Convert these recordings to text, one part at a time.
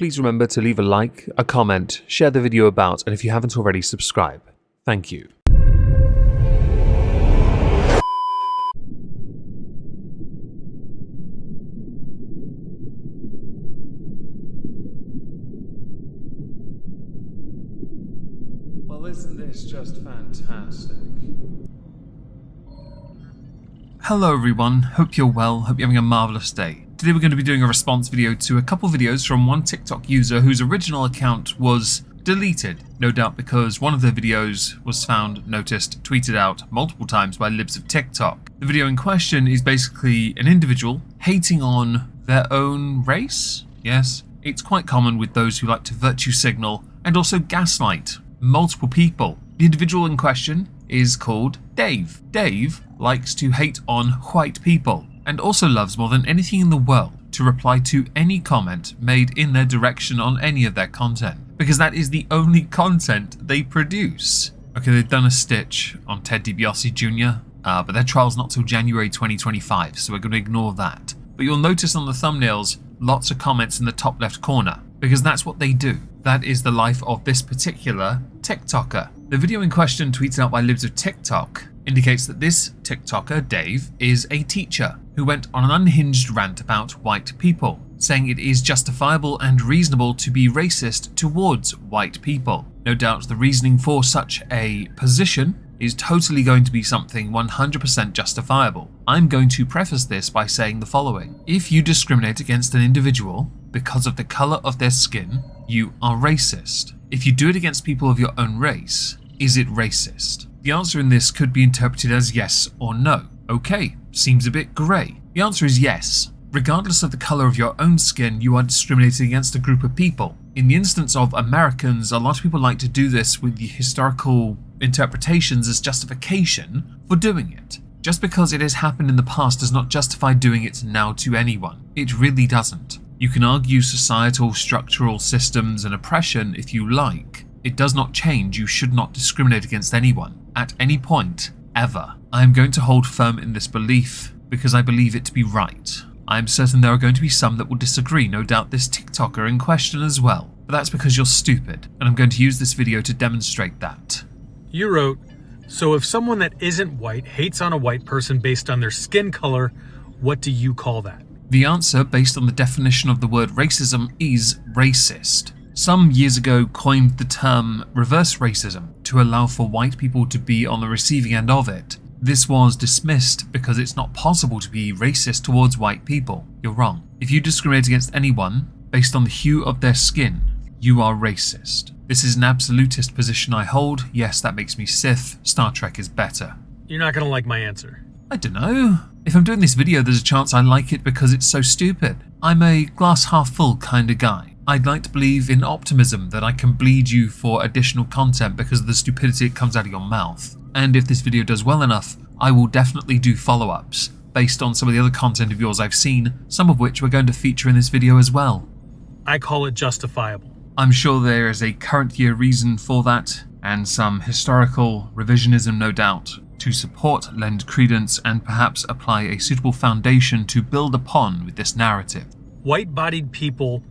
please remember to leave a like, a comment, share the video about, and if you haven't already, subscribe. Thank you. Well, isn't this just fantastic? Hello everyone, hope you're well, hope you're having a marvellous day. Today we're going to be doing a response video to a couple videos from one TikTok user whose original account was deleted, no doubt because one of their videos was found, noticed, tweeted out multiple times by libs of TikTok. The video in question is basically an individual hating on their own race. Yes, it's quite common with those who like to virtue signal and also gaslight multiple people. The individual in question is called Dave. Dave likes to hate on white people and also loves more than anything in the world to reply to any comment made in their direction on any of their content, because that is the only content they produce. Okay, they've done a stitch on Ted DiBiase Jr., but their trial's not till January 2025, so we're going to ignore that. But you'll notice on the thumbnails lots of comments in the top left corner, because that's what they do. That is the life of this particular TikToker. The video in question, tweeted out by libs of TikTok, indicates that this TikToker, Dave, is a teacher who went on an unhinged rant about white people, saying it is justifiable and reasonable to be racist towards white people. No doubt the reasoning for such a position is totally going to be something 100% justifiable. I'm going to preface this by saying the following. If you discriminate against an individual because of the colour of their skin, you are racist. If you do it against people of your own race, is it racist? The answer in this could be interpreted as yes or no. Okay, seems a bit grey. The answer is yes. Regardless of the colour of your own skin, you are discriminating against a group of people. In the instance of Americans, a lot of people like to do this with the historical interpretations as justification for doing it. Just because it has happened in the past does not justify doing it now to anyone. It really doesn't. You can argue societal, structural systems and oppression if you like. It does not change. You should not discriminate against anyone at any point, ever. I am going to hold firm in this belief because I believe it to be right. I am certain there are going to be some that will disagree, no doubt this TikToker in question as well. But that's because you're stupid, and I'm going to use this video to demonstrate that. You wrote, so if someone that isn't white hates on a white person based on their skin color, what do you call that? The answer, based on the definition of the word racism, is racist. Some years ago coined the term reverse racism to allow for white people to be on the receiving end of it. This was dismissed because it's not possible to be racist towards white people. You're wrong. If you discriminate against anyone based on the hue of their skin, you are racist. This is an absolutist position I hold. Yes, that makes me Sith. Star Trek is better. You're not going to like my answer. I don't know. If I'm doing this video, there's a chance I like it because it's so stupid. I'm a glass half full kind of guy. I'd like to believe in optimism that I can bleed you for additional content because of the stupidity that comes out of your mouth. And if this video does well enough, I will definitely do follow-ups based on some of the other content of yours I've seen, some of which we're going to feature in this video as well. I call it justifiable. I'm sure there is a current year reason for that, and some historical revisionism no doubt, to support, lend credence, and perhaps apply a suitable foundation to build upon with this narrative. White-bodied people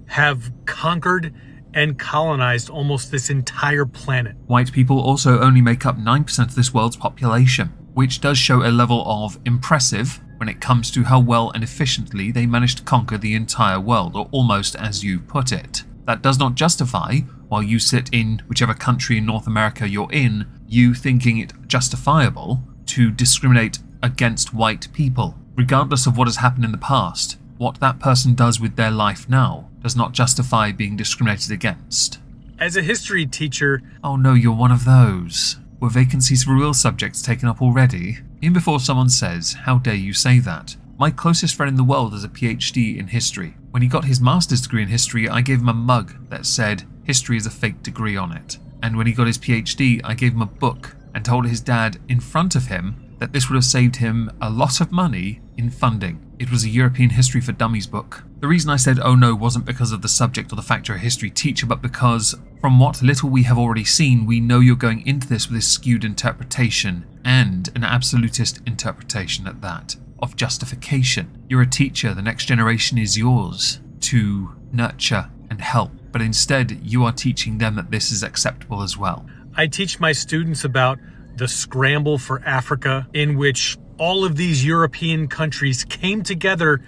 have conquered and colonized almost this entire planet. White people also only make up 9% of this world's population, which does show a level of impressive when it comes to how well and efficiently they managed to conquer the entire world, or almost as you put it. That does not justify, while you sit in whichever country in North America you're in, you thinking it justifiable to discriminate against white people. Regardless of what has happened in the past, what that person does with their life now does not justify being discriminated against. As a history teacher... Oh no, you're one of those. Were vacancies for real subjects taken up already? Even before someone says, how dare you say that? My closest friend in the world has a PhD in history. When he got his master's degree in history, I gave him a mug that said, history is a fake degree on it. And when he got his PhD, I gave him a book and told his dad in front of him that this would have saved him a lot of money in funding. It was a European History for Dummies book. The reason I said oh no wasn't because of the subject or the fact you're a history teacher, but because from what little we have already seen, we know you're going into this with a skewed interpretation, and an absolutist interpretation at that, of justification. You're a teacher, the next generation is yours to nurture and help, but instead you are teaching them that this is acceptable as well. I teach my students about the scramble for Africa, in which all of these European countries came together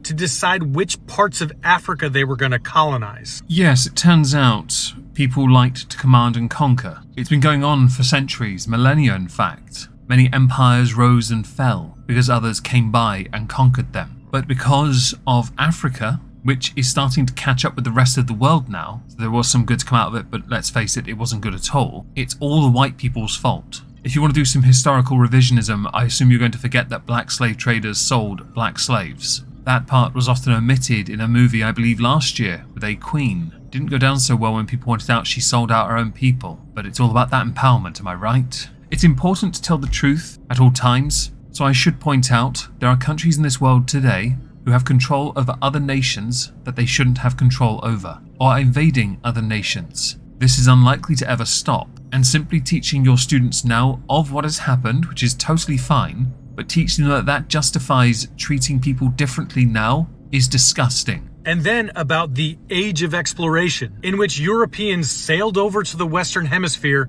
to decide which parts of Africa they were going to colonize. Yes, it turns out people liked to command and conquer. It's been going on for centuries, millennia in fact. Many empires rose and fell because others came by and conquered them. But because of Africa, which is starting to catch up with the rest of the world now, so there was some good to come out of it, but let's face it, it wasn't good at all. It's all the white people's fault. If you want to do some historical revisionism, I assume you're going to forget that black slave traders sold black slaves. That part was often omitted in a movie I believe last year with a queen. Didn't go down so well when people pointed out she sold out her own people, but it's all about that empowerment, am I right? It's important to tell the truth at all times, so I should point out there are countries in this world today who have control over other nations that they shouldn't have control over, or are invading other nations. This is unlikely to ever stop, and simply teaching your students now of what has happened, which is totally fine, but teaching them that that justifies treating people differently now is disgusting. And then about the age of exploration, in which Europeans sailed over to the Western Hemisphere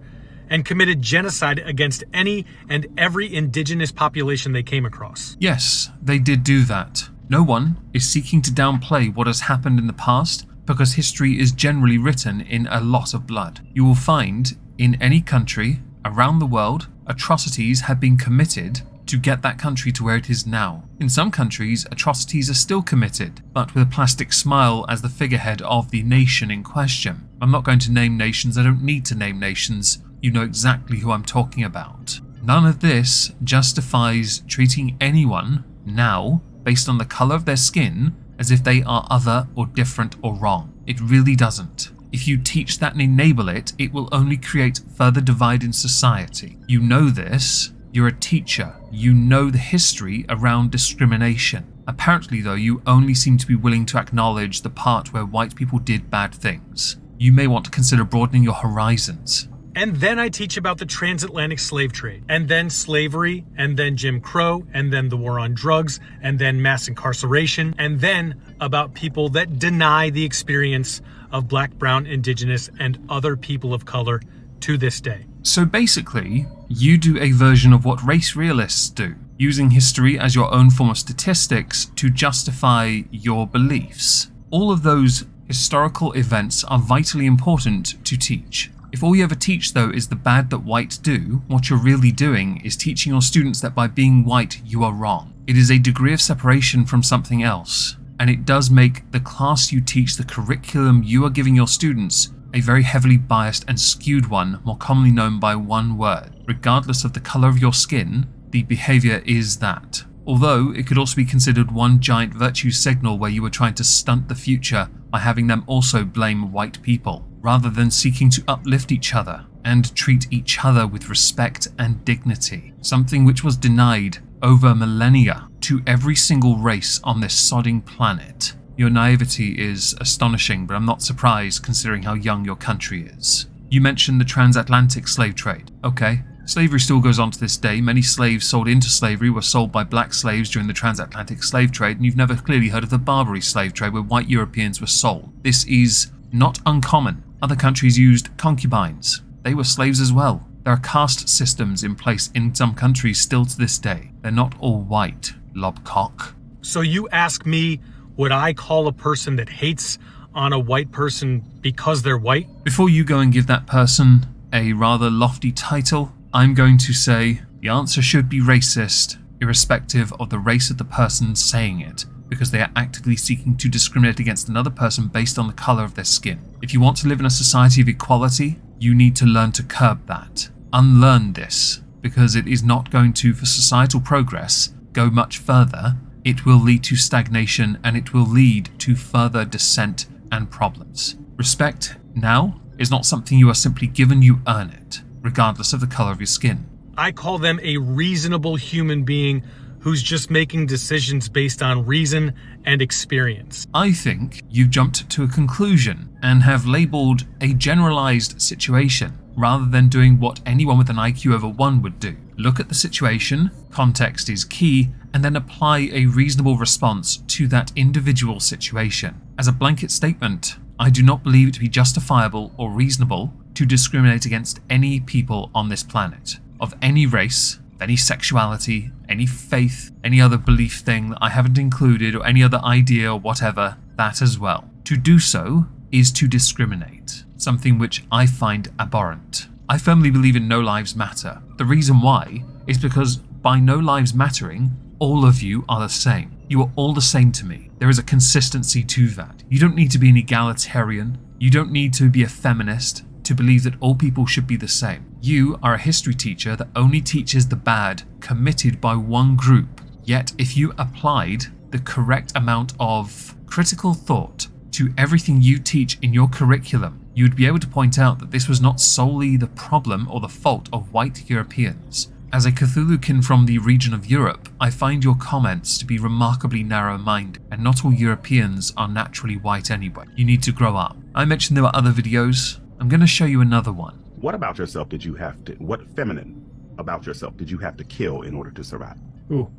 and committed genocide against any and every indigenous population they came across. Yes, they did do that. No one is seeking to downplay what has happened in the past, because history is generally written in a lot of blood. You will find in any country around the world, atrocities have been committed to get that country to where it is now. In some countries, atrocities are still committed, but with a plastic smile as the figurehead of the nation in question. I'm not going to name nations, I don't need to name nations, you know exactly who I'm talking about. None of this justifies treating anyone now based on the colour of their skin as if they are other or different or wrong. It really doesn't. If you teach that and enable it, it will only create further divide in society. You know this. You're a teacher. You know the history around discrimination. Apparently, though, you only seem to be willing to acknowledge the part where white people did bad things. You may want to consider broadening your horizons. And then I teach about the transatlantic slave trade, and then slavery, and then Jim Crow, and then the war on drugs, and then mass incarceration, and then about people that deny the experience of Black, Brown, Indigenous, and other people of color to this day. So basically, you do a version of what race realists do, using history as your own form of statistics to justify your beliefs. All of those historical events are vitally important to teach. If all you ever teach, though, is the bad that whites do, what you're really doing is teaching your students that by being white, you are wrong. It is a degree of separation from something else, and it does make the class you teach, the curriculum you are giving your students, a very heavily biased and skewed one, more commonly known by one word. Regardless of the colour of your skin, the behaviour is that. Although it could also be considered one giant virtue signal where you were trying to stunt the future by having them also blame white people, rather than seeking to uplift each other and treat each other with respect and dignity, something which was denied over millennia to every single race on this sodding planet. Your naivety is astonishing, but I'm not surprised considering how young your country is. You mentioned the transatlantic slave trade. Okay, slavery still goes on to this day. Many slaves sold into slavery were sold by black slaves during the transatlantic slave trade, and you've never clearly heard of the Barbary slave trade where white Europeans were sold. This is not uncommon. Other countries used concubines. They were slaves as well. There are caste systems in place in some countries still to this day. They're not all white, lobcock. So you ask me, would I call a person that hates on a white person because they're white? Before you go and give that person a rather lofty title, I'm going to say the answer should be racist, irrespective of the race of the person saying it, because they are actively seeking to discriminate against another person based on the colour of their skin. If you want to live in a society of equality, you need to learn to curb that. Unlearn this, because it is not going to, for societal progress, go much further. It will lead to stagnation, and it will lead to further dissent and problems. Respect now is not something you are simply given, you earn it, regardless of the colour of your skin. I call them a reasonable human being who's just making decisions based on reason and experience. I think you've jumped to a conclusion and have labelled a generalised situation rather than doing what anyone with an IQ over 1 would do. Look at the situation, context is key, and then apply a reasonable response to that individual situation. As a blanket statement, I do not believe it to be justifiable or reasonable to discriminate against any people on this planet, of any race, of any sexuality, any faith, any other belief thing that I haven't included, or any other idea or whatever, that as well. To do so is to discriminate, something which I find abhorrent. I firmly believe in no lives matter. The reason why is because by no lives mattering, all of you are the same. You are all the same to me. There is a consistency to that. You don't need to be an egalitarian. You don't need to be a feminist to believe that all people should be the same. You are a history teacher that only teaches the bad committed by one group. Yet if you applied the correct amount of critical thought to everything you teach in your curriculum, you would be able to point out that this was not solely the problem or the fault of white Europeans. As a Cthulhukin from the region of Europe, I find your comments to be remarkably narrow-minded, and not all Europeans are naturally white anyway. You need to grow up. I mentioned there were other videos. I'm going to show you another one. What about yourself did you have to, what feminine about yourself did you have to kill in order to survive? Ooh,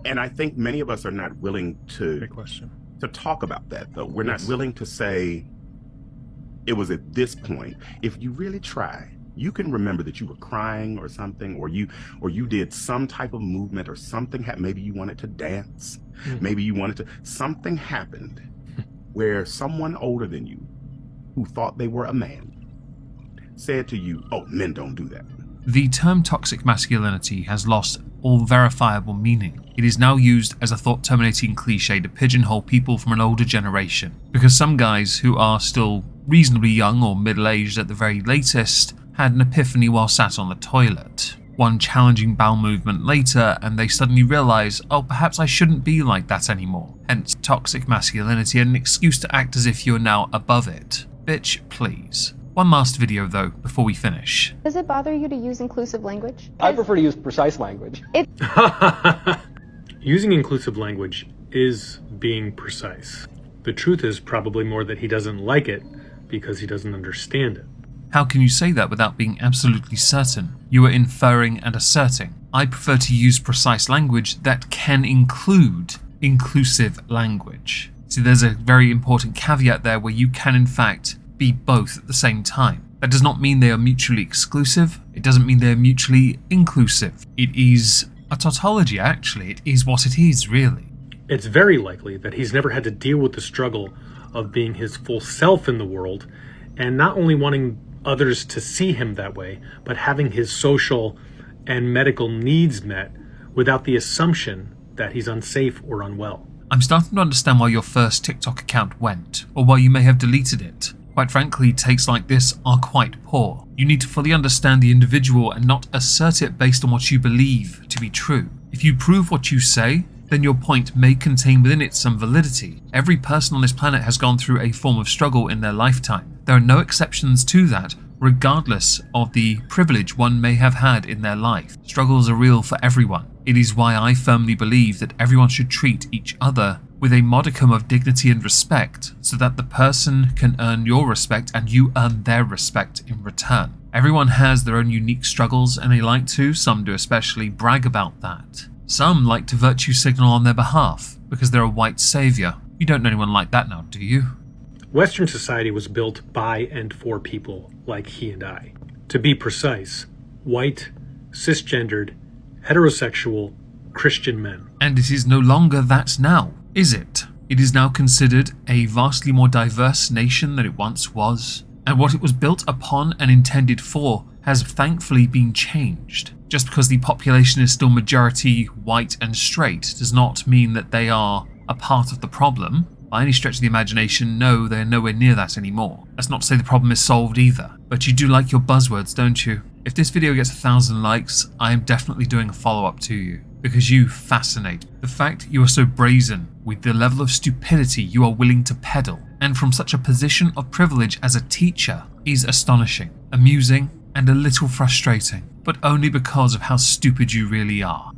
And I think many of us are not willing to great question. talk about that, though. We're Yes. not willing to say it was at this point. If you really try, you can remember that you were crying or something, or you did some type of movement or something. Maybe you wanted to dance. Maybe you wanted to. Something happened where someone older than you, who thought they were a man, said to you, "Oh, men don't do that." The term toxic masculinity has lost all verifiable meaning. It is now used as a thought-terminating cliche to pigeonhole people from an older generation, because some guys who are still reasonably young or middle-aged at the very latest had an epiphany while sat on the toilet. One challenging bowel movement later, and they suddenly realise, oh, perhaps I shouldn't be like that anymore. Hence toxic masculinity, and an excuse to act as if you're now above it. Bitch, please. One last video though, before we finish. Does it bother you to use inclusive language? I prefer to use precise language. Using inclusive language is being precise. The truth is probably more that he doesn't like it because he doesn't understand it. How can you say that without being absolutely certain? You are inferring and asserting. I prefer to use precise language that can include inclusive language. See, there's a very important caveat there where you can in fact be both at the same time. That does not mean they are mutually exclusive. It doesn't mean they are mutually inclusive. It is a tautology, actually. It is what it is, really. It's very likely that he's never had to deal with the struggle of being his full self in the world, and not only wanting others to see him that way, but having his social and medical needs met without the assumption that he's unsafe or unwell. I'm starting to understand why your first TikTok account went, or why you may have deleted it. Quite frankly, takes like this are quite poor. You need to fully understand the individual and not assert it based on what you believe to be true. If you prove what you say, then your point may contain within it some validity. Every person on this planet has gone through a form of struggle in their lifetime. There are no exceptions to that, regardless of the privilege one may have had in their life. Struggles are real for everyone. It is why I firmly believe that everyone should treat each other with a modicum of dignity and respect, so that the person can earn your respect and you earn their respect in return. Everyone has their own unique struggles, and they like to, some do especially, brag about that. Some like to virtue signal on their behalf, because they're a white saviour. You don't know anyone like that now, do you? Western society was built by and for people like he and I. To be precise, white, cisgendered, heterosexual, Christian men. And it is no longer that now, is it? It is now considered a vastly more diverse nation than it once was, and what it was built upon and intended for has thankfully been changed. Just because the population is still majority white and straight does not mean that they are a part of the problem. By any stretch of the imagination, no, they're nowhere near that anymore. That's not to say the problem is solved either, but you do like your buzzwords, don't you? If this video gets 1,000 likes, I am definitely doing a follow-up to you, because you fascinate. The fact you are so brazen with the level of stupidity you are willing to peddle, and from such a position of privilege as a teacher, is astonishing, amusing, and a little frustrating, but only because of how stupid you really are.